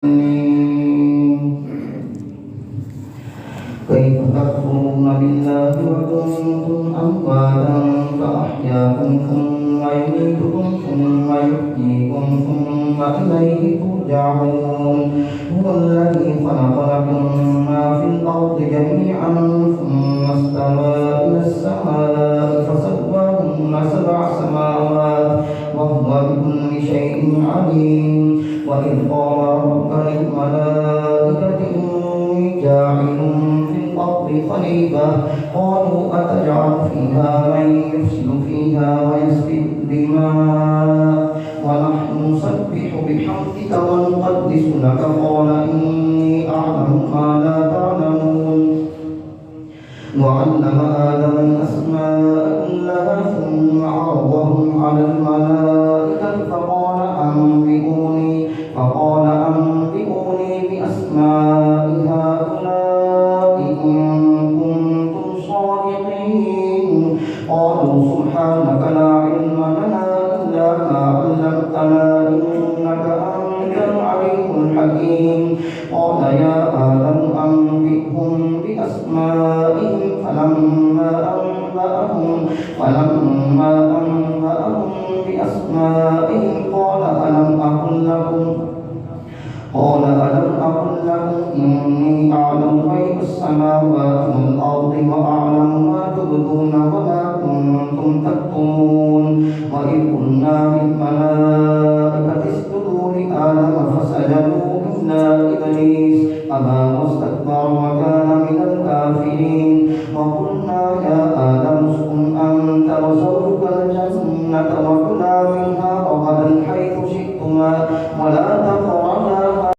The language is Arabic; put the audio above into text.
كيف تكفرون بالله وكنتم أمواتا فأحياكم ثم يميتكم ثم يحييكم ثم إليه ترجعون هو الذي خلق لكم ما في الأرض جميعا ثم استوى إلى السماء فسواهن 7 سماوات وهو بكل شيء عليم وإذ قال ربك للملائكة إني جاعل في الأرض خليفة قالوا أتجعل فيها من يفسد فيها ويسفك الدماء ونحن نسبح بحمدك ونقدس لك قال إني أعلم ما لا تعلمون وعلم آدم الأسماء كلها ثم عرضهم على الملائكة فقال أنبئوني بأسماء هؤلاء إن كنتم صادقين قالوا سبحانك لا علم لنا إلا ما علمتنا إنك أنت العليم الحكيم قال يا آدم أنبئهم بأسمائهم فلما أنبأهم بأسمائهم قال ألم أقل لكم إني أعلم غيب السماوات والأرض وأعلم ما تبدون وما كنتم تكتمون